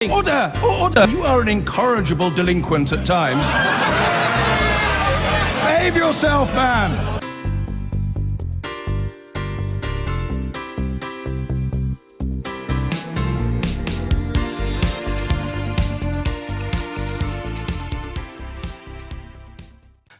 Order! Order! You are an incorrigible delinquent at times. Behave yourself, man!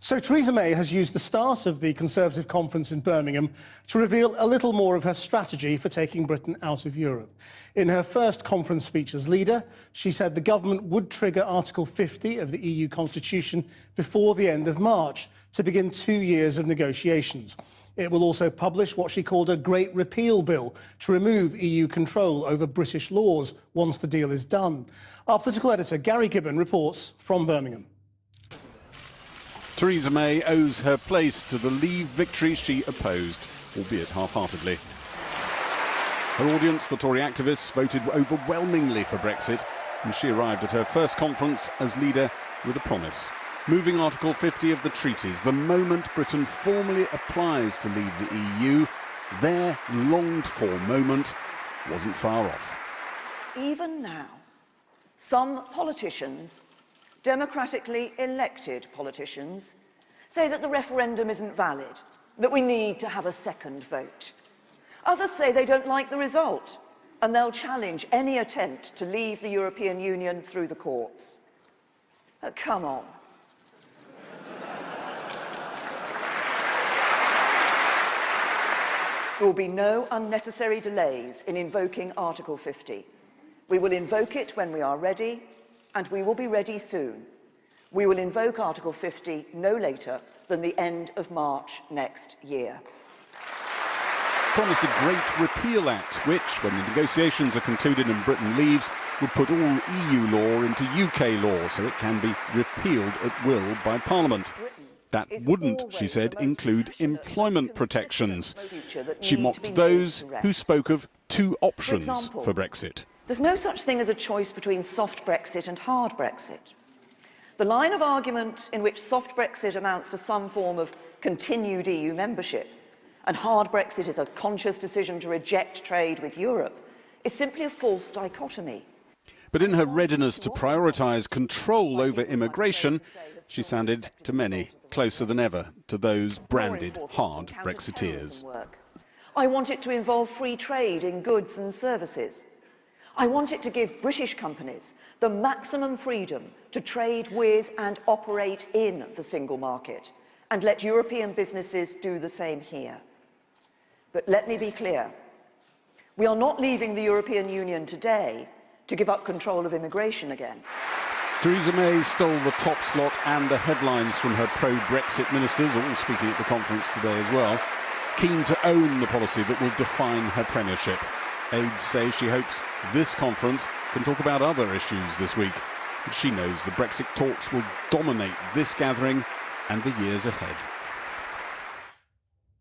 So Theresa May has used the start of the Conservative conference in Birmingham to reveal a little more of her strategy for taking Britain out of Europe. In her first conference speech as leader, she said the government would trigger Article 50 of the EU Constitution before the end of March to begin 2 years of negotiations. It will also publish what she called a Great Repeal Bill to remove EU control over British laws once the deal is done. Our political editor, Gary Gibbon, reports from Birmingham. Theresa May owes her place to the Leave victory she opposed, albeit half-heartedly. Her audience, the Tory activists, voted overwhelmingly for Brexit, and she arrived at her first conference as leader with a promise. Moving Article 50 of the treaties, the moment Britain formally applies to leave the EU, their longed-for moment wasn't far off. Even now, some politicians, democratically elected politicians, say that the referendum isn't valid, that we need to have a second vote. Others say they don't like the result, and they'll challenge any attempt to leave the European Union through the courts. Come on. There will be no unnecessary delays in invoking Article 50. We will invoke it when we are ready, and we will be ready soon. We will invoke Article 50 no later than the end of March next year. Promised a Great Repeal Act, which, when the negotiations are concluded and Britain leaves, would put all EU law into UK law, so it can be repealed at will by Parliament. That wouldn't, she said, include employment protections. She mocked those who spoke of two options for Brexit. There's no such thing as a choice between soft Brexit and hard Brexit. The line of argument in which soft Brexit amounts to some form of continued EU membership and hard Brexit is a conscious decision to reject trade with Europe is simply a false dichotomy. But in her readiness to prioritise control over immigration, she sounded to many closer than ever to those branded hard Brexiteers. I want it to involve free trade in goods and services. I want it to give British companies the maximum freedom to trade with and operate in the single market, and let European businesses do the same here. But let me be clear. We are not leaving the European Union today to give up control of immigration again. Theresa May stole the top slot and the headlines from her pro-Brexit ministers, all speaking at the conference today as well, keen to own the policy that will define her premiership. Aides say she hopes this conference can talk about other issues this week. But she knows the Brexit talks will dominate this gathering and the years ahead.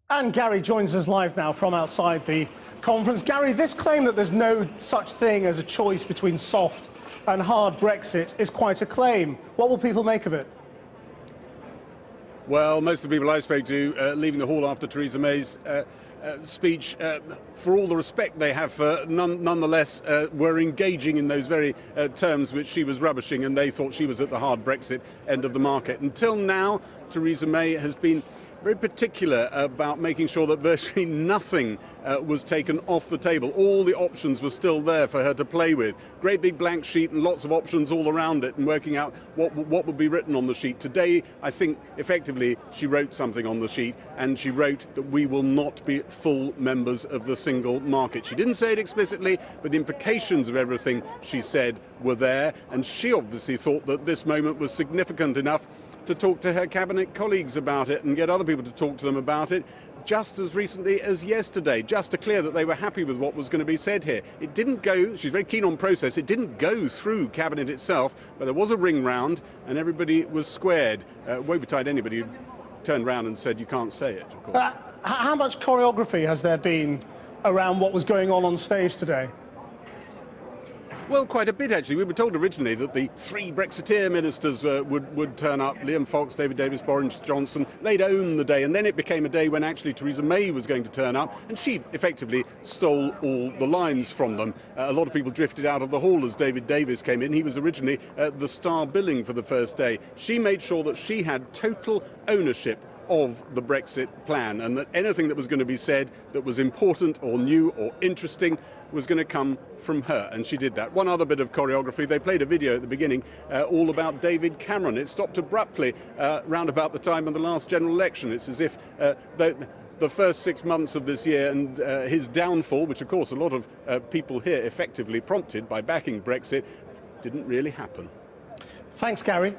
And Gary joins us live now from outside the conference. Gary, this claim that there's no such thing as a choice between soft and hard Brexit is quite a claim. What will people make of it? Well, most of the people I spoke to leaving the hall after Theresa May's speech, for all the respect they have for nonetheless were engaging in those very terms which she was rubbishing, and they thought she was at the hard Brexit end of the market. Until now, Theresa May has been very particular about making sure that virtually nothing was taken off the table. All the options were still there for her to play with. Great big blank sheet and lots of options all around it, and working out what would be written on the sheet. Today, I think, effectively, she wrote something on the sheet, and she wrote that we will not be full members of the single market. She didn't say it explicitly, but the implications of everything she said were there, and she obviously thought that this moment was significant enough to talk to her cabinet colleagues about it and get other people to talk to them about it just as recently as yesterday, just to clear that they were happy with what was going to be said here. It didn't go, she's very keen on process, it didn't go through cabinet itself, but there was a ring round and everybody was squared. Woe betide anybody who turned round and said you can't say it, of course. How much choreography has there been around what was going on stage today? Well, quite a bit, actually. We were told originally that the 3 Brexiteer ministers would turn up, Liam Fox, David Davis, Boris Johnson. They'd own the day, and then it became a day when actually Theresa May was going to turn up, and she effectively stole all the lines from them. A lot of people drifted out of the hall as David Davis came in. He was originally the star billing for the first day. She made sure that she had total ownership of the Brexit plan, and that anything that was going to be said that was important or new or interesting was going to come from her, and she did that. One other bit of choreography, they played a video at the beginning all about David Cameron. It stopped abruptly round about the time of the last general election. It's as if the first 6 months of this year and his downfall, which of course a lot of people here effectively prompted by backing Brexit, didn't really happen. Thanks, Gary.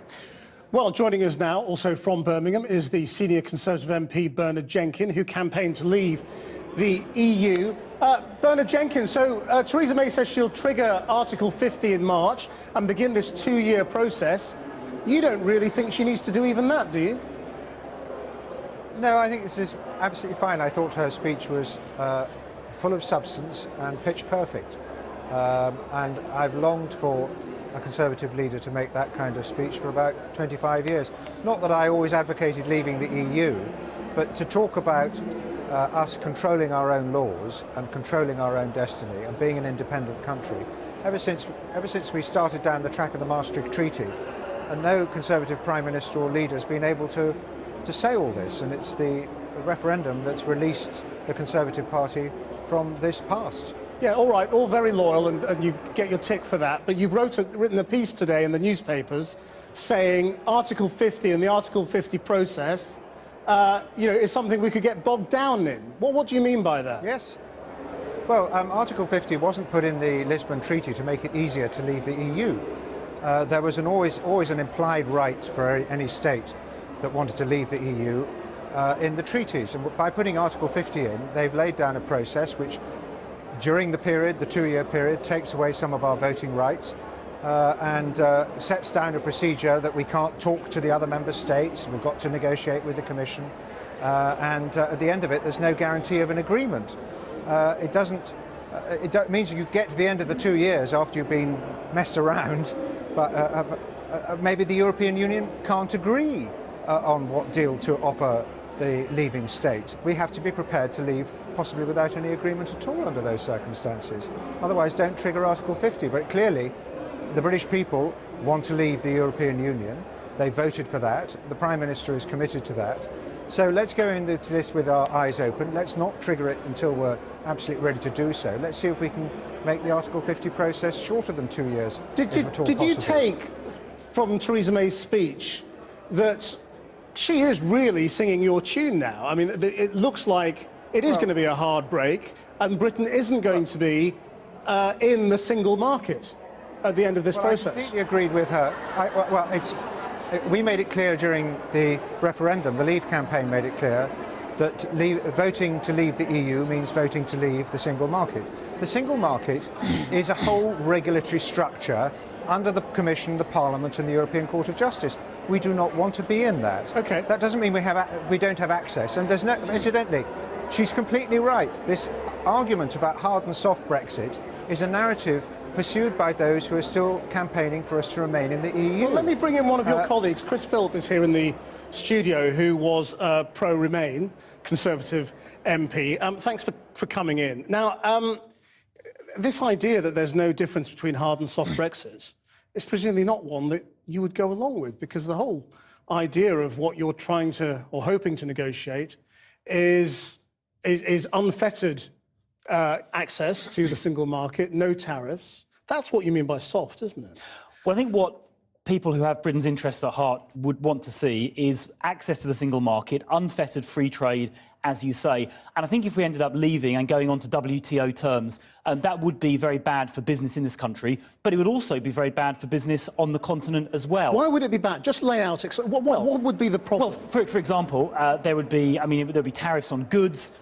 Well, joining us now, also from Birmingham, is the senior Conservative MP Bernard Jenkins, who campaigned to leave the EU. Bernard Jenkins, so Theresa May says she'll trigger Article 50 in March and begin this 2-year process. You don't really think she needs to do even that, do you? No, I think this is absolutely fine. I thought her speech was full of substance and pitch perfect. And I've longed for a Conservative leader to make that kind of speech for about 25 years. Not that I always advocated leaving the EU, but to talk about us controlling our own laws and controlling our own destiny and being an independent country. Ever since we started down the track of the Maastricht Treaty, and no Conservative Prime Minister or leader has been able to say all this, and it's the referendum that's released the Conservative Party from this past. Yeah, all right, all very loyal, and you get your tick for that, but you've written a piece today in the newspapers saying Article 50 and the Article 50 process is something we could get bogged down in. What do you mean by that? Yes. Well, Article 50 wasn't put in the Lisbon Treaty to make it easier to leave the EU. There was always an implied right for any state that wanted to leave the EU in the treaties. And by putting Article 50 in, they've laid down a process which, during the period, the 2-year period, takes away some of our voting rights and sets down a procedure that we can't talk to the other member states. We've got to negotiate with the Commission. And at the end of it, there's no guarantee of an agreement. It means you get to the end of the 2 years after you've been messed around, but maybe the European Union can't agree on what deal to offer the leaving state. We have to be prepared to leave possibly without any agreement at all under those circumstances. Otherwise, don't trigger Article 50. But clearly, the British people want to leave the European Union. They voted for that. The Prime Minister is committed to that. So let's go into this with our eyes open. Let's not trigger it until we're absolutely ready to do so. Let's see if we can make the Article 50 process shorter than 2 years. Did you take from Theresa May's speech that she is really singing your tune now? I mean, it looks like it is going to be a hard break, and Britain isn't going to be in the single market at the end of this process. I completely agreed with her. We made it clear during the referendum, the Leave campaign made it clear, that voting to leave the EU means voting to leave the single market. The single market is a whole regulatory structure under the Commission, the Parliament and the European Court of Justice. We do not want to be in that. Okay. That doesn't mean we don't have access. And there's no, incidentally, she's completely right. This argument about hard and soft Brexit is a narrative pursued by those who are still campaigning for us to remain in the EU. Well, let me bring in one of your colleagues. Chris Philp is here in the studio, who was pro-Remain Conservative MP. Thanks for coming in. Now, this idea that there's no difference between hard and soft Brexit is presumably not one that you would go along with, because the whole idea of what you're trying to or hoping to negotiate is unfettered access to the single market, no tariffs. That's what you mean by soft, isn't it? Well, I think what people who have Britain's interests at heart would want to see is access to the single market, unfettered free trade, as you say. And I think if we ended up leaving and going on to WTO terms, that would be very bad for business in this country, but it would also be very bad for business on the continent as well. Why would it be bad? Just lay out, what would be the problem? Well, for example, there would be tariffs on goods,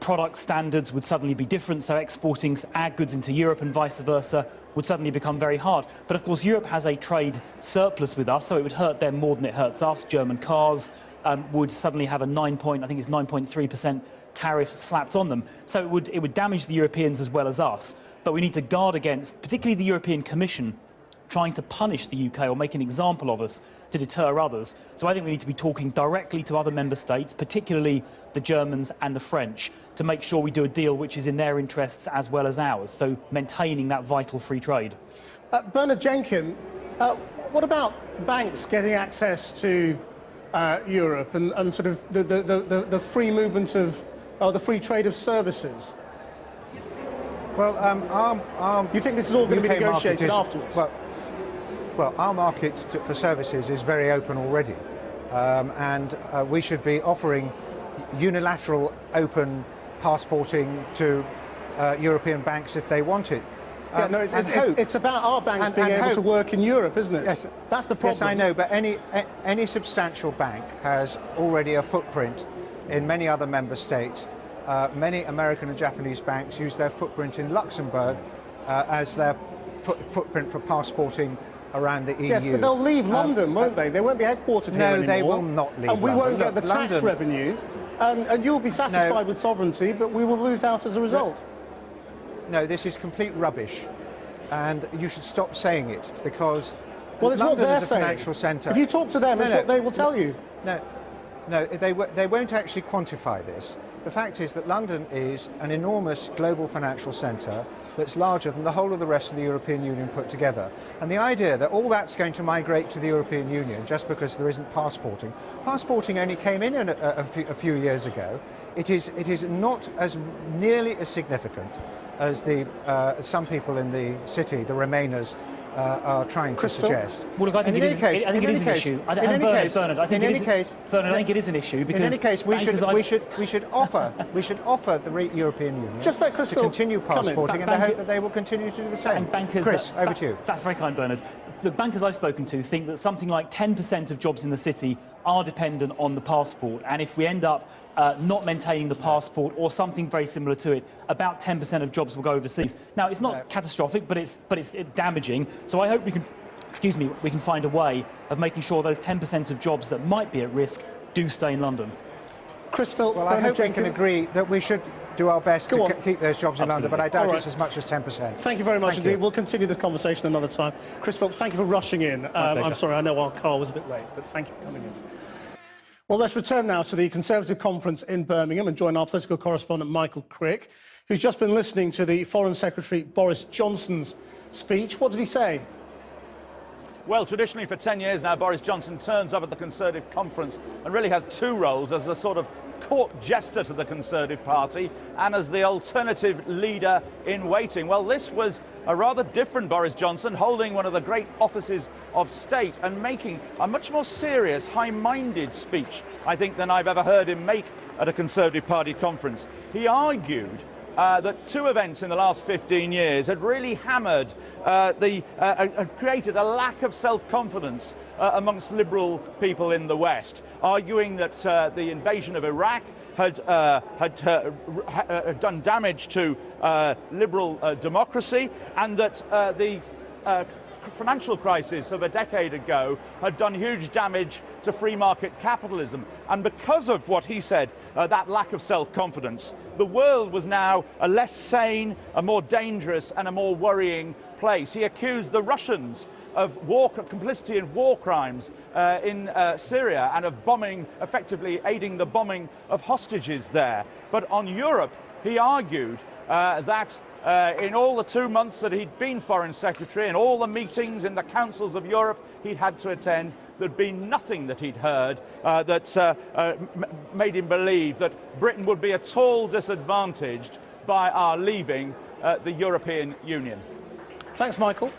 product standards would suddenly be different, so exporting our goods into Europe and vice versa would suddenly become very hard. But of course, Europe has a trade surplus with us, so it would hurt them more than it hurts us. German cars, would suddenly have a 9.3% tariff slapped on them. So it would damage the Europeans as well as us. But we need to guard against, particularly the European Commission, trying to punish the UK or make an example of us to deter others. So I think we need to be talking directly to other member states, particularly the Germans and the French, to make sure we do a deal which is in their interests as well as ours, so maintaining that vital free trade. Bernard Jenkin, what about banks getting access to Europe and sort of the free movement of, the free trade of services? Well, you think this is all going to be UK negotiated afterwards? Well, our market for services is very open already, and we should be offering unilateral open passporting to European banks if they want it. Yeah, no, it's about our banks being able to work in Europe, isn't it? Yes, that's the problem. Yes, I know, but any substantial bank has already a footprint in many other member states. Many American and Japanese banks use their footprint in Luxembourg as their footprint for passporting around the EU. Yes, but they'll leave London, won't they? They won't be headquartered here anymore. No, they will not leave And we London. won't get the tax revenue. And you'll be satisfied with sovereignty, but we will lose out as a result. No, this is complete rubbish. And you should stop saying it, because well, it's London what they're is a saying. financial centre. If you talk to them, it's what they will tell you. No, they won't actually quantify this. The fact is that London is an enormous global financial centre that's larger than the whole of the rest of the European Union put together. And the idea that all that's going to migrate to the European Union just because there isn't passporting. Passporting only came in a few years ago. It is not as nearly as significant as some people in the city, the Remainers, are trying to suggest. Well, look, I think it is an issue. Bernard, I think it is an issue because in any case, we should offer the European Union to continue passporting in the hope that they will continue to do the same. And bankers, Chris, over to you. That's very kind, Bernard. The bankers I've spoken to think that something like 10% of jobs in the city are dependent on the passport, and if we end up not maintaining the passport or something very similar to it, about 10% of jobs will go overseas. Now, it's not catastrophic, but it's damaging. So I hope we can find a way of making sure those 10% of jobs that might be at risk do stay in London. Chris Phil, well, I hope we can agree that we should do our best to keep those jobs in London, but I doubt it's as much as 10%. Thank you very much indeed. We'll continue this conversation another time. Chris Phil, thank you for rushing in. I'm sorry, I know our car was a bit late, but thank you for coming in. Well, let's return now to the Conservative conference in Birmingham and join our political correspondent Michael Crick, who's just been listening to the Foreign Secretary Boris Johnson's speech. What did he say? Well, traditionally for 10 years now, Boris Johnson turns up at the Conservative conference and really has two roles as a sort of court jester to the Conservative Party and as the alternative leader in waiting. Well, this was a rather different Boris Johnson, holding one of the great offices of state and making a much more serious, high-minded speech, I think, than I've ever heard him make at a Conservative Party conference. He argued that two events in the last 15 years had really hammered created a lack of self-confidence amongst liberal people in the West, arguing that the invasion of Iraq had done damage to liberal democracy, and that the financial crisis of a decade ago had done huge damage to free market capitalism. And because of what he said, that lack of self-confidence, the world was now a less sane, a more dangerous and a more worrying place. He accused the Russians of complicity in war crimes in Syria and of bombing, effectively aiding the bombing of hostages there. But on Europe, he argued that in all the 2 months that he'd been Foreign Secretary and all the meetings in the councils of Europe he'd had to attend, there'd been nothing that he'd heard that made him believe that Britain would be at all disadvantaged by our leaving the European Union. Thanks, Michael.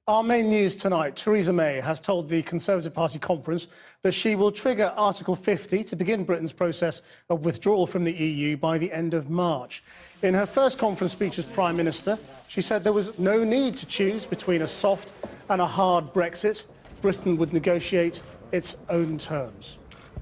Our main news tonight, Theresa May has told the Conservative Party conference that she will trigger Article 50 to begin Britain's process of withdrawal from the EU by the end of March. In her first conference speech as Prime Minister, she said there was no need to choose between a soft and a hard Brexit. Britain would negotiate its own terms.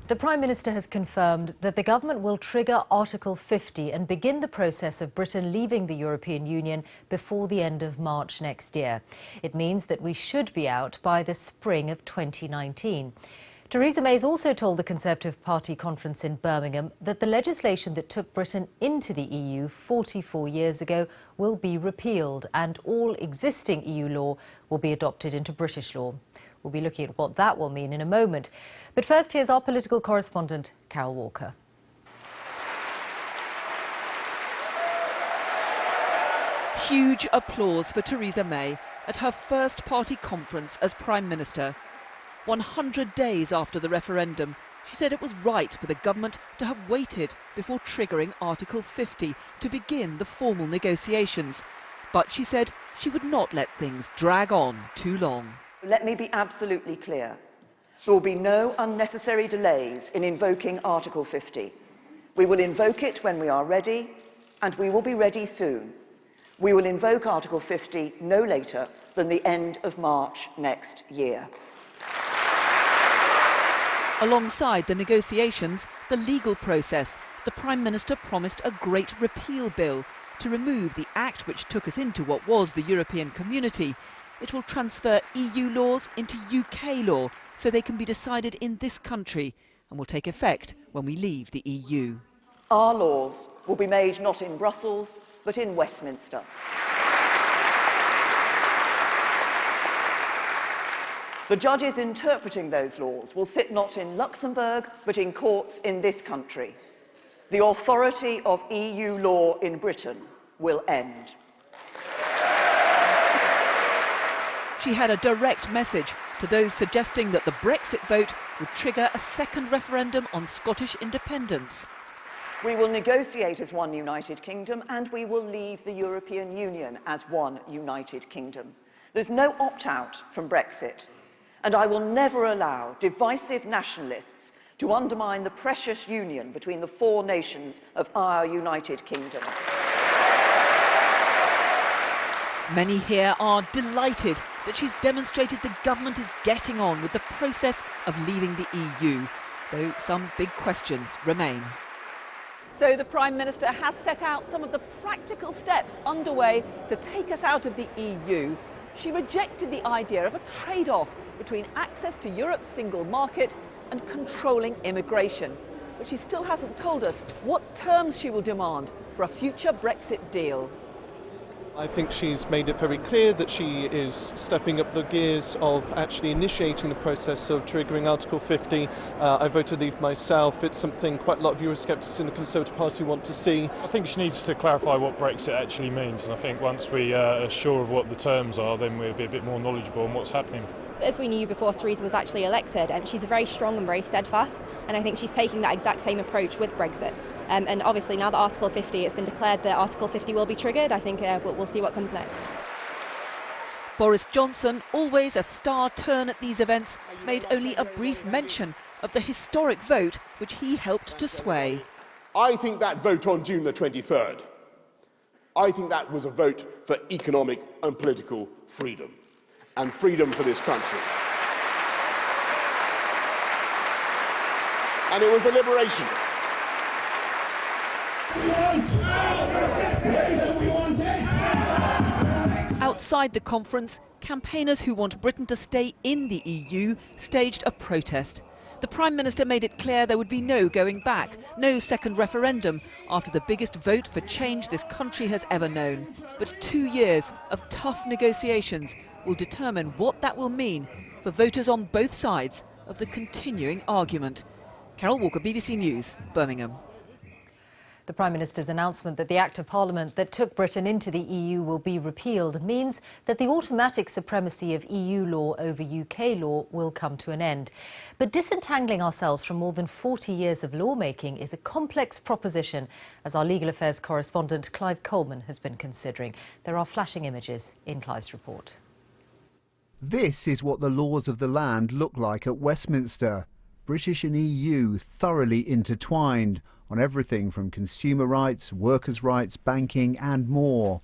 The Prime Minister has confirmed that the government will trigger Article 50 and begin the process of Britain leaving the European Union before the end of March next year. It means that we should be out by the spring of 2019. Theresa May has also told the Conservative Party conference in Birmingham that the legislation that took Britain into the EU 44 years ago will be repealed and all existing EU law will be adopted into British law. We'll be looking at what that will mean in a moment. But first, here's our political correspondent, Carol Walker. Huge applause for Theresa May at her first party conference as Prime Minister. 100 days after the referendum, she said it was right for the government to have waited before triggering Article 50 to begin the formal negotiations. But she said she would not let things drag on too long. Let me be absolutely clear. There will be no unnecessary delays in invoking Article 50. We will invoke it when we are ready, and we will be ready soon. We will invoke Article 50 no later than the end of March next year. Alongside the negotiations, the legal process, the Prime Minister promised a great repeal bill to remove the act which took us into what was the European Community. It will transfer EU laws into UK law so they can be decided in this country and will take effect when we leave the EU. Our laws will be made not in Brussels, but in Westminster. The judges interpreting those laws will sit not in Luxembourg, but in courts in this country. The authority of EU law in Britain will end. She had a direct message to those suggesting that the Brexit vote would trigger a second referendum on Scottish independence. We will negotiate as one United Kingdom, and we will leave the European Union as one United Kingdom. There's no opt-out from Brexit. And I will never allow divisive nationalists to undermine the precious union between the four nations of our United Kingdom. Many here are delighted that she's demonstrated the government is getting on with the process of leaving the EU, though some big questions remain. So the Prime Minister has set out some of the practical steps underway to take us out of the EU. She rejected the idea of a trade-off between access to Europe's single market and controlling immigration. But she still hasn't told us what terms she will demand for a future Brexit deal. I think she's made it very clear that she is stepping up the gears of actually initiating the process of triggering Article 50. I voted leave myself. It's something quite a lot of Eurosceptics in the Conservative Party want to see. I think she needs to clarify what Brexit actually means, and I think once we are sure of what the terms are, then we'll be a bit more knowledgeable on what's happening. As we knew before Theresa was actually elected, she's very strong and very steadfast, and I think she's taking that exact same approach with Brexit. And obviously now that Article 50, it's been declared that Article 50 will be triggered, I think we'll see what comes next. Boris Johnson, always a star turn at these events, made only a brief mention of the historic vote which he helped to sway. I think that vote on June the 23rd, I think that was a vote for economic and political freedom, and freedom for this country. And it was a liberation. Outside the conference, campaigners who want Britain to stay in the EU staged a protest. The Prime Minister made it clear there would be no going back, no second referendum, after the biggest vote for change this country has ever known. But 2 years of tough negotiations will determine what that will mean for voters on both sides of the continuing argument. Carol Walker, BBC News, Birmingham. The Prime Minister's announcement that the Act of Parliament that took Britain into the EU will be repealed means that the automatic supremacy of EU law over UK law will come to an end. But disentangling ourselves from more than 40 years of lawmaking is a complex proposition, as our legal affairs correspondent Clive Coleman has been considering. There are flashing images in Clive's report. This is what the laws of the land look like at Westminster. British and EU thoroughly intertwined on everything from consumer rights, workers' rights, banking and more.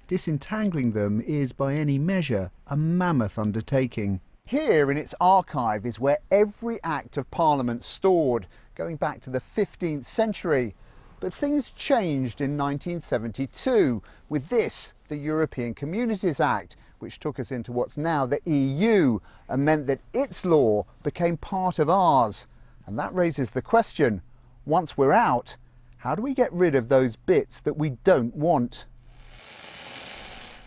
Disentangling them is by any measure a mammoth undertaking. Here in its archive is where every Act of Parliament stored, going back to the 15th century. But things changed in 1972 with this, the European Communities Act, which took us into what's now the EU and meant that its law became part of ours. And that raises the question, once we're out, how do we get rid of those bits that we don't want?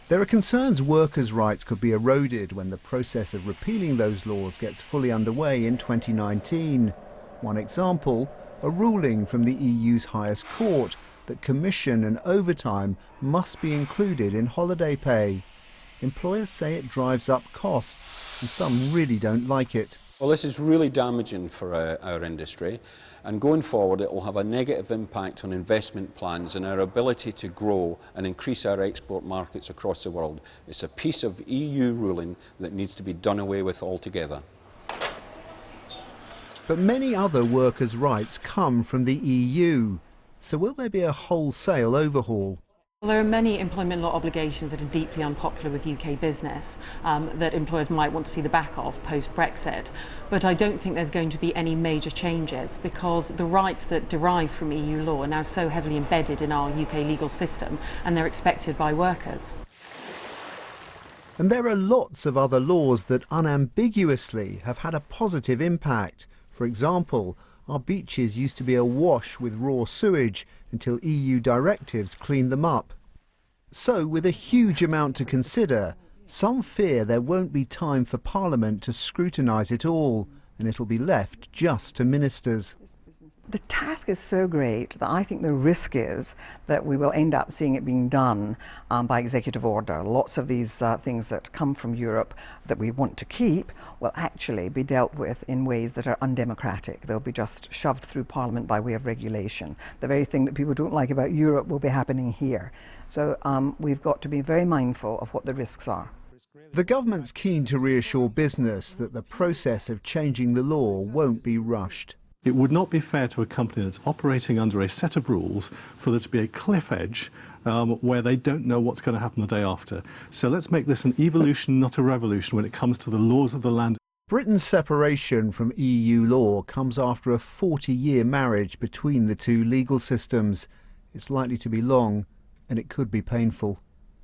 There are concerns workers' rights could be eroded when the process of repealing those laws gets fully underway in 2019. One example, a ruling from the EU's highest court that commission and overtime must be included in holiday pay. Employers say it drives up costs, and some really don't like it. Well, this is really damaging for our industry, and going forward it will have a negative impact on investment plans and our ability to grow and increase our export markets across the world. It's a piece of EU ruling that needs to be done away with altogether. But many other workers' rights come from the EU. So will there be a wholesale overhaul? Well, there are many employment law obligations that are deeply unpopular with UK business that employers might want to see the back of post-Brexit. But I don't think there's going to be any major changes because the rights that derive from EU law are now so heavily embedded in our UK legal system and they're expected by workers. And there are lots of other laws that unambiguously have had a positive impact. For example, our beaches used to be awash with raw sewage until EU directives cleaned them up. So, with a huge amount to consider, some fear there won't be time for Parliament to scrutinise it all, and it'll be left just to ministers. The task is so great that I think the risk is that we will end up seeing it being done by executive order. Lots of these things that come from Europe that we want to keep will actually be dealt with in ways that are undemocratic. They'll be just shoved through Parliament by way of regulation. The very thing that people don't like about Europe will be happening here. So we've got to be very mindful of what the risks are. The government's keen to reassure business that the process of changing the law won't be rushed. It would not be fair to a company that's operating under a set of rules for there to be a cliff edge where they don't know what's going to happen the day after. So let's make this an evolution, not a revolution, when it comes to the laws of the land. Britain's separation from EU law comes after a 40-year marriage between the two legal systems. It's likely to be long, and it could be painful.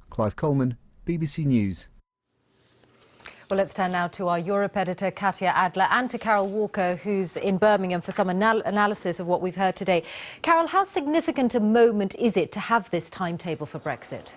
Clive Coleman, BBC News. Well, let's turn now to our Europe editor, Katya Adler, and to Carol Walker, who's in Birmingham for some analysis of what we've heard today. Carol, how significant a moment is it to have this timetable for Brexit?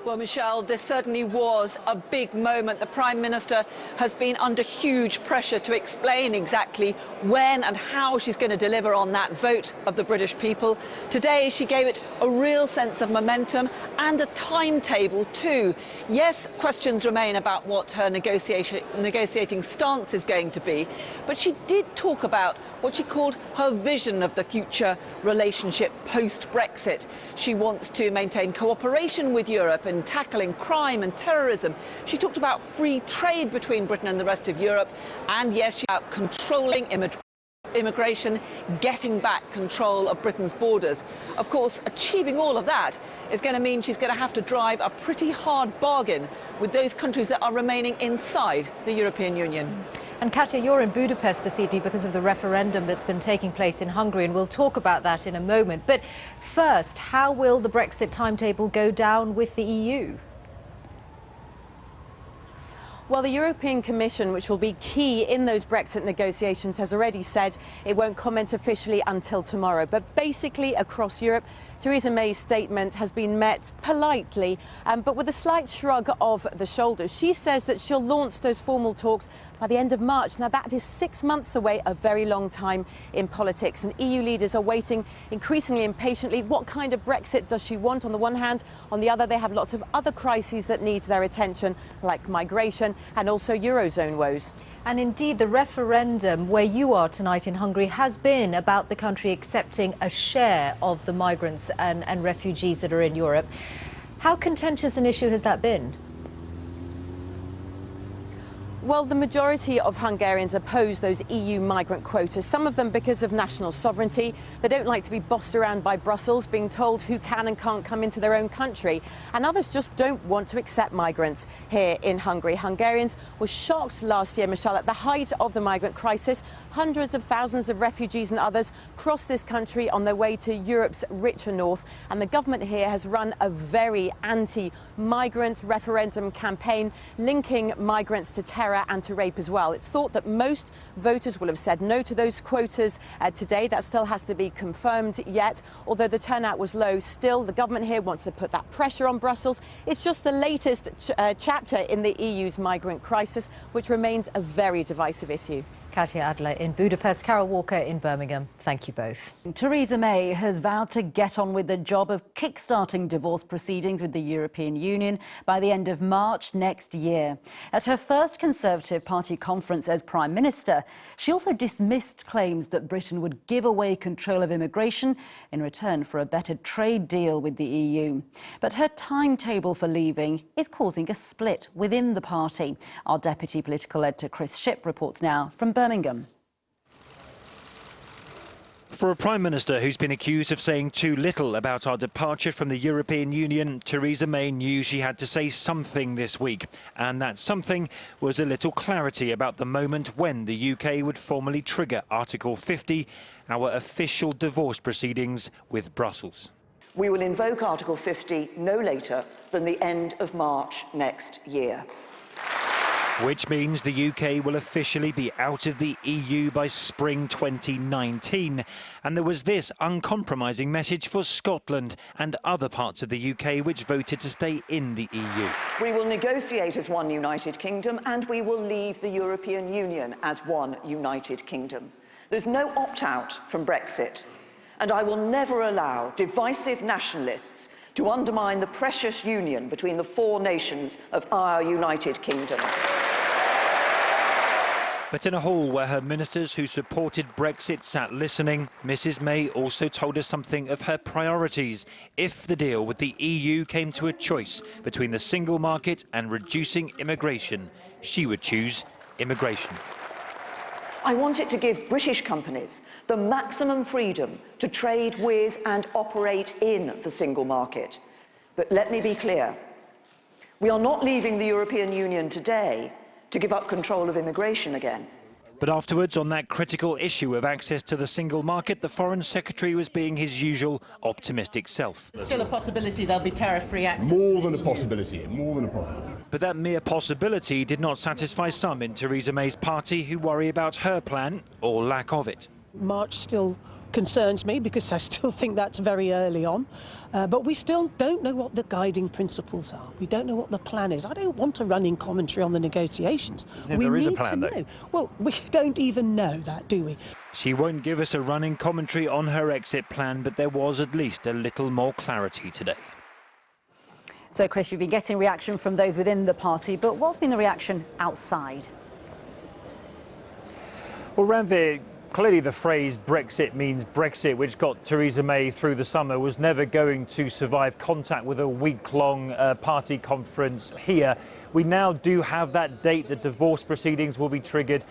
Well, Michelle, this certainly was a big moment. The Prime Minister has been under huge pressure to explain exactly when and how she's going to deliver on that vote of the British people. Today, she gave it a real sense of momentum and a timetable too. Yes, questions remain about what her negotiating stance is going to be, but she did talk about what she called her vision of the future relationship post-Brexit. She wants to maintain cooperation with Europe in tackling crime and terrorism. She talked about free trade between Britain and the rest of Europe, and yes, she about controlling immigration, getting back control of Britain's borders. Of course, achieving all of that is going to mean she's going to have to drive a pretty hard bargain with those countries that are remaining inside the European Union. And Katya, you're in Budapest this evening because of the referendum that's been taking place in Hungary, and we'll talk about that in a moment. But first, how will the Brexit timetable go down with the EU? Well, the European Commission, which will be key in those Brexit negotiations, has already said it won't comment officially until tomorrow. But basically, across Europe, Theresa May's statement has been met politely, but with a slight shrug of the shoulders. She says that she'll launch those formal talks by the end of March. Now, that is 6 months away, a very long time in politics. And EU leaders are waiting increasingly impatiently. What kind of Brexit does she want on the one hand? On the other, they have lots of other crises that need their attention, like migration and also Eurozone woes. And indeed, the referendum where you are tonight in Hungary has been about the country accepting a share of the migrants and refugees that are in Europe. How contentious an issue has that been? Well, the majority of Hungarians oppose those EU migrant quotas, some of them because of national sovereignty. They don't like to be bossed around by Brussels, being told who can and can't come into their own country. And others just don't want to accept migrants here in Hungary. Hungarians were shocked last year, Michelle, at the height of the migrant crisis. Hundreds of thousands of refugees and others crossed this country on their way to Europe's richer north. And the government here has run a very anti-migrant referendum campaign linking migrants to terror and to rape as well. It's thought that most voters will have said no to those quotas today. That still has to be confirmed yet. Although the turnout was low, still the government here wants to put that pressure on Brussels. It's just the latest chapter in the EU's migrant crisis, which remains a very divisive issue. Katya Adler in Budapest, Carol Walker in Birmingham. Thank you both. Theresa May has vowed to get on with the job of kick-starting divorce proceedings with the European Union by the end of March next year. At her first Conservative Party conference as Prime Minister, she also dismissed claims that Britain would give away control of immigration in return for a better trade deal with the EU. But her timetable for leaving is causing a split within the party. Our Deputy Political Editor Chris Shipp reports now from Birmingham. For a Prime Minister who's been accused of saying too little about our departure from the European Union, Theresa May knew she had to say something this week. And that something was a little clarity about the moment when the UK would formally trigger Article 50, our official divorce proceedings with Brussels. We will invoke Article 50 no later than the end of March next year. Which means the UK will officially be out of the EU by spring 2019. And there was this uncompromising message for Scotland and other parts of the UK which voted to stay in the EU. We will negotiate as one United Kingdom and we will leave the European Union as one United Kingdom. There's no opt-out from Brexit. And I will never allow divisive nationalists to undermine the precious union between the four nations of our United Kingdom. But in a hall where her ministers who supported Brexit sat listening, Mrs May also told us something of her priorities. If the deal with the EU came to a choice between the single market and reducing immigration, she would choose immigration. I want it to give British companies the maximum freedom to trade with and operate in the single market. But let me be clear, we are not leaving the European Union today to give up control of immigration again. But afterwards, on that critical issue of access to the single market, the Foreign Secretary was being his usual optimistic self. There's still a possibility there'll be tariff-free access. More than a possibility, more than a possibility. But that mere possibility did not satisfy some in Theresa May's party who worry about her plan, or lack of it. March still concerns me because I still think that's very early on. But we still don't know what the guiding principles are. We don't know what the plan is. I don't want a running commentary on the negotiations. There is a plan, though. Well, we don't even know that, do we? She won't give us a running commentary on her exit plan, but there was at least a little more clarity today. So, Chris, you've been getting reaction from those within the party, but what's been the reaction outside? Well, Ranveer, clearly the phrase Brexit means Brexit, which got Theresa May through the summer, was never going to survive contact with a week-long party conference here. We now do have that date. The divorce proceedings will be triggered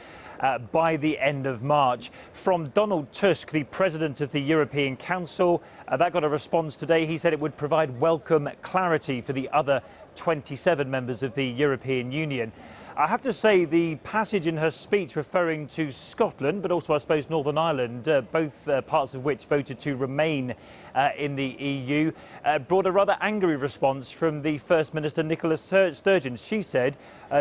by the end of March. From Donald Tusk, the president of the European Council, that got a response today. He said it would provide welcome clarity for the other 27 members of the European Union. I have to say the passage in her speech referring to Scotland, but also I suppose Northern Ireland, both parts of which voted to remain in the EU, brought a rather angry response from the First Minister Nicola Sturgeon. She said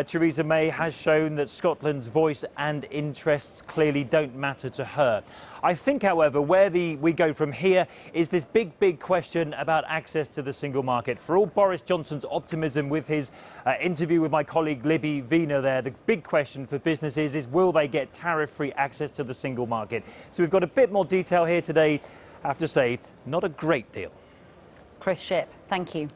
Theresa May has shown that Scotland's voice and interests clearly don't matter to her. I think, however, where we go from here is this big question about access to the single market. For all Boris Johnson's optimism with his interview with my colleague Libby Wiener there, the big question for businesses is will they get tariff-free access to the single market? So we've got a bit more detail here today. I have to say, not a great deal. Chris Shipp, thank you.